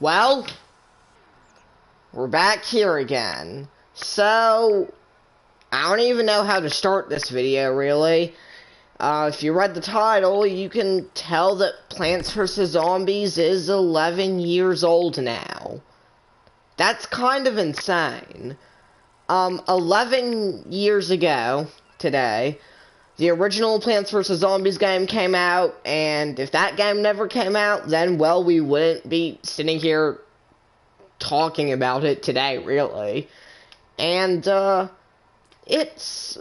Well, we're back here again. So, I don't even know how to start this video, really. If you read the title, you can tell that Plants vs. Zombies is 11 years old now. That's kind of insane. 11 years ago, today, the original Plants vs. Zombies game came out, and if that game never came out, then, well, we wouldn't be sitting here talking about it today, really. And, it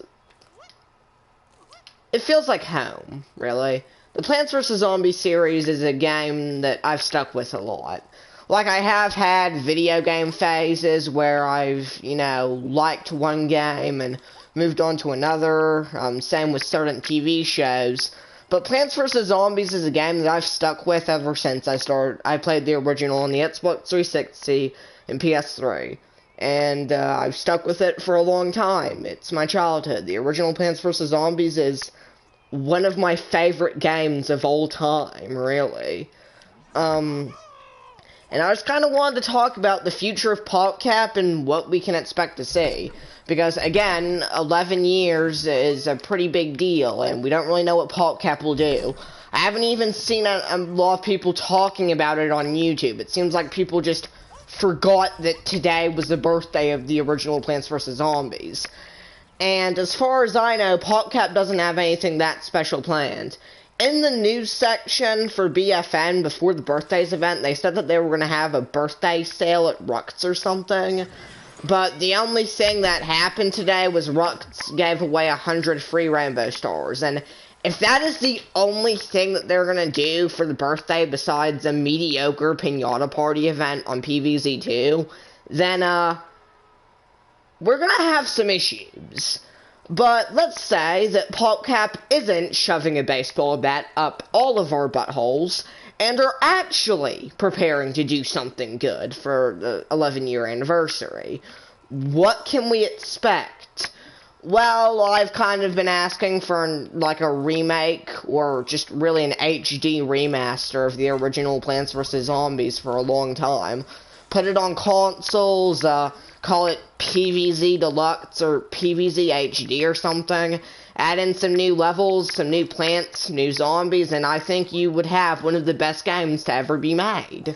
feels like home, really. The Plants vs. Zombies series is a game that I've stuck with a lot. Like, I have had video game phases where I've, liked one game and moved on to another, same with certain TV shows. But Plants vs. Zombies is a game that I've stuck with ever since I played the original on the Xbox 360 and PS3. And, I've stuck with it for a long time. It's my childhood. The original Plants vs. Zombies is one of my favorite games of all time, really. And I just kind of wanted to talk about the future of PopCap and what we can expect to see. Because, again, 11 years is a pretty big deal, and we don't really know what PopCap will do. I haven't even seen a lot of people talking about it on YouTube. It seems like people just forgot that today was the birthday of the original Plants vs. Zombies. And as far as I know, PopCap doesn't have anything that special planned. In the news section for BFN before the birthdays event, they said that they were going to have a birthday sale at Rucks or something. But the only thing that happened today was Rucks gave away 100 free Rainbow Stars. And if that is the only thing that they're going to do for the birthday besides a mediocre Pinata Party event on PVZ2, then, we're going to have some issues. But let's say that PopCap isn't shoving a baseball bat up all of our buttholes and are actually preparing to do something good for the 11-year anniversary. What can we expect? Well, I've kind of been asking for, a remake or just really an HD remaster of the original Plants vs. Zombies for a long time. Put it on consoles, call it PVZ Deluxe or PVZ HD or something. Add in some new levels, some new plants, new zombies, and I think you would have one of the best games to ever be made.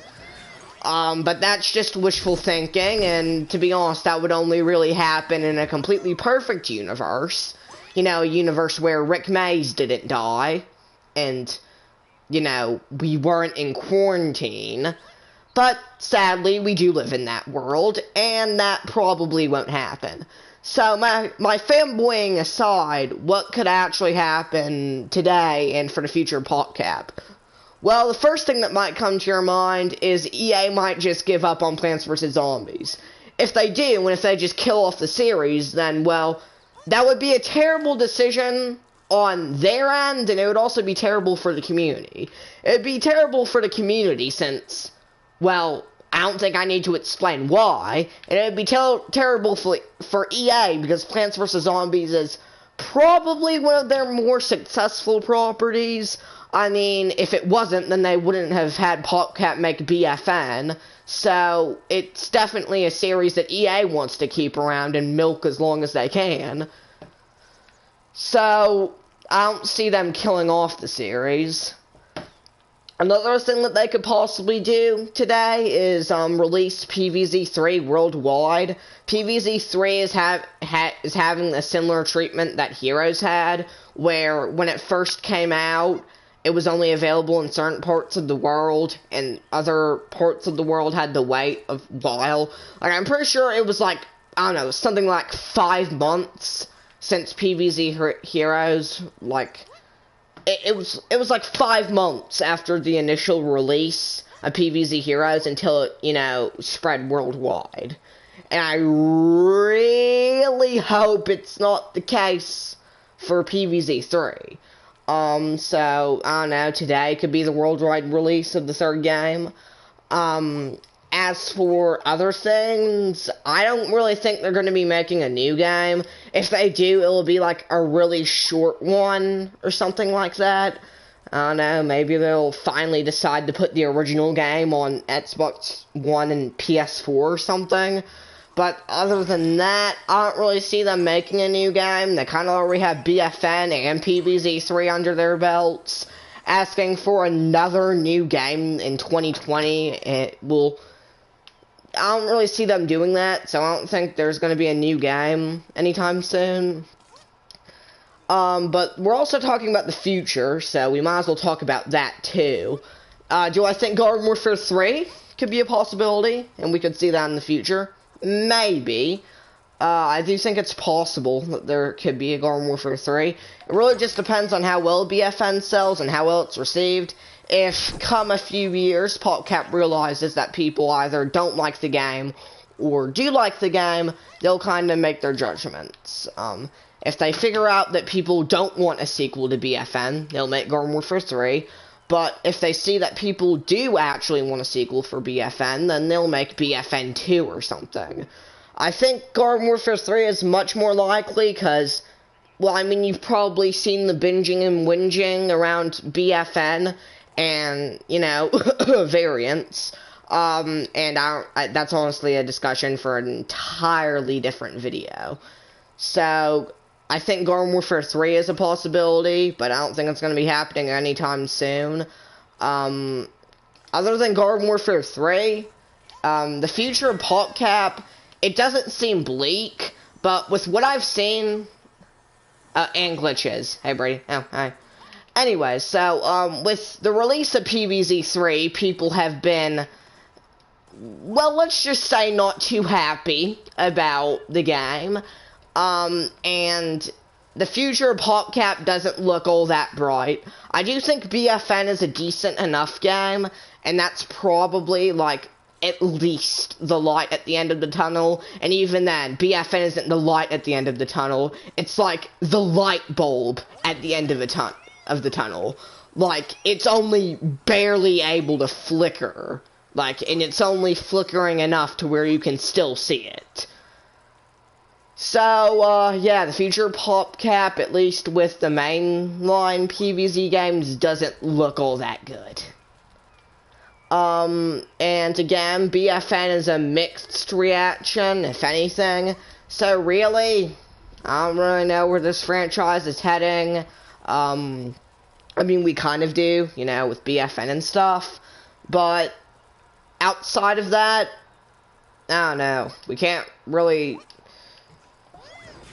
But that's just wishful thinking, and to be honest, that would only really happen in a completely perfect universe. A universe where Rick Mays didn't die, and, we weren't in quarantine. But, sadly, we do live in that world, and that probably won't happen. So, my fanboying aside, what could actually happen today and for the future of PopCap? Well, the first thing that might come to your mind is EA might just give up on Plants vs. Zombies. If they do, and if they just kill off the series, then, well, that would be a terrible decision on their end, and it would also be terrible for the community. It would be terrible for the community since, well, I don't think I need to explain why, and it would be terrible for EA, because Plants vs. Zombies is probably one of their more successful properties. I mean, if it wasn't, then they wouldn't have had PopCap make BFN, so it's definitely a series that EA wants to keep around and milk as long as they can. So, I don't see them killing off the series. Another thing that they could possibly do today is release PVZ3 worldwide. PVZ3 is having a similar treatment that Heroes had, where when it first came out, it was only available in certain parts of the world, and other parts of the world had to wait a while. I'm pretty sure it was something like 5 months since PVZ Heroes, It was 5 months after the initial release of PVZ Heroes until it, spread worldwide. And I really hope it's not the case for PVZ3. So, I don't know, today could be the worldwide release of the third game. As for other things, I don't really think they're going to be making a new game. If they do, it'll be a really short one or something like that. I don't know, maybe they'll finally decide to put the original game on Xbox One and PS4 or something. But other than that, I don't really see them making a new game. They kind of already have BFN and PvZ3 under their belts. Asking for another new game in 2020, I don't really see them doing that, so I don't think there's going to be a new game anytime soon. But we're also talking about the future, so we might as well talk about that too. Do I think Garden Warfare 3 could be a possibility, and we could see that in the future? Maybe. I do think it's possible that there could be a Garden Warfare 3. It really just depends on how well BFN sells and how well it's received. If, come a few years, PopCap realizes that people either don't like the game or do like the game, they'll kind of make their judgments. If they figure out that people don't want a sequel to BFN, they'll make Garden Warfare 3. But if they see that people do actually want a sequel for BFN, then they'll make BFN 2 or something. I think Garden Warfare 3 is much more likely because, well, I mean, you've probably seen the binging and whinging around BFN and, you know, variants. And that's honestly a discussion for an entirely different video. So, I think Garden Warfare 3 is a possibility, but I don't think it's going to be happening anytime soon. Other than Garden Warfare 3, the future of PopCap, it doesn't seem bleak, but with what I've seen, and glitches. Hey, Brady. Oh, hi. Anyway, so, with the release of PvZ3, people have been, well, let's just say not too happy about the game. And the future of PopCap doesn't look all that bright. I do think BFN is a decent enough game, and that's probably, like, at least the light at the end of the tunnel, and even then, BFN isn't the light at the end of the tunnel, it's like the light bulb at the end of the tunnel. Like, it's only barely able to flicker, like, and it's only flickering enough to where you can still see it. So, yeah, the future of PopCap, at least with the mainline PvZ games, doesn't look all that good. And again, BFN is a mixed reaction, if anything. So really, I don't really know where this franchise is heading. I mean, we kind of do, you know, with BFN and stuff. But outside of that, I don't know. We can't really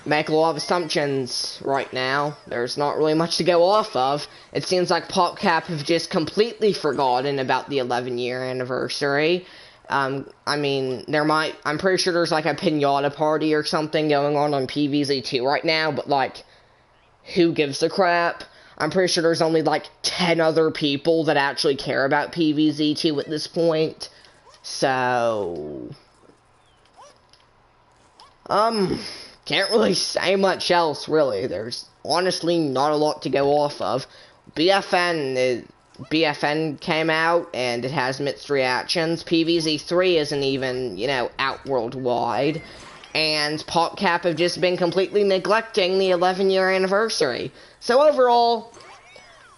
make a lot of assumptions right now. There's not really much to go off of. It seems like PopCap have just completely forgotten about the 11-year anniversary. I mean, I'm pretty sure there's like a pinata party or something going on PvZ2 right now, but like, who gives a crap? I'm pretty sure there's only like 10 other people that actually care about PvZ2 at this point. So, can't really say much else, really. There's honestly not a lot to go off of. BFN came out, and it has mixed reactions. PvZ3 isn't even, you know, out worldwide. And PopCap have just been completely neglecting the 11-year anniversary. So overall,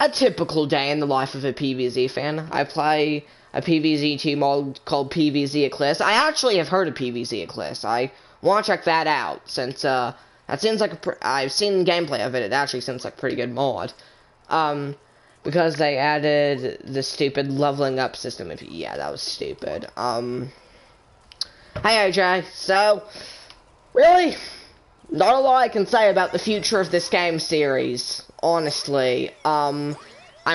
a typical day in the life of a PvZ fan. I play a PvZ2 mod called PvZ Eclipse. I actually have heard of PvZ Eclipse. I want to check that out, since, that seems like I've seen gameplay of it, it actually seems like a pretty good mod. Because they added the stupid leveling up system. Yeah, that was stupid. Hey, AJ, so, really, not a lot I can say about the future of this game series, honestly. I'm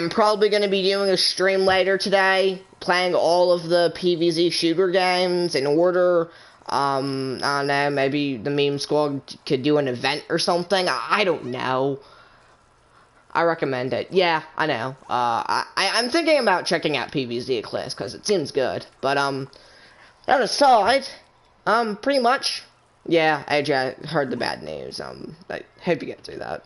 probably going to be doing a stream later today, playing all of the PvZ shooter games in order. I don't know, maybe the Meme Squad could do an event or something. I don't know. I recommend it. Yeah, I know. I'm thinking about checking out PvZ Eclipse, because it seems good. But, that aside, pretty much, yeah, AJ, I heard the bad news. I hope you get through that.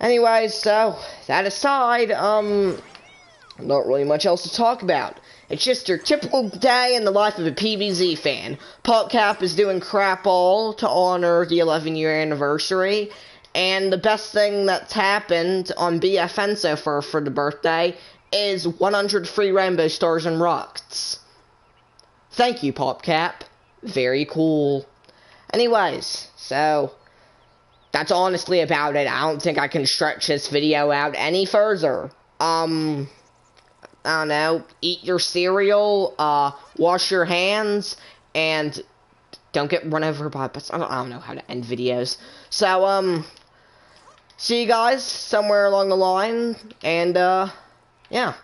Anyways, so, that aside, not really much else to talk about. It's just your typical day in the life of a PvZ fan. PopCap is doing crap all to honor the 11-year anniversary, And the best thing that's happened on BFN so far for the birthday is 100 free rainbow stars and rocks. Thank you, PopCap. Very cool. Anyways, so that's honestly about it. I don't think I can stretch this video out any further. I don't know, eat your cereal, wash your hands, and don't get run over by bus. I don't know how to end videos. So, see you guys somewhere along the line, and, yeah.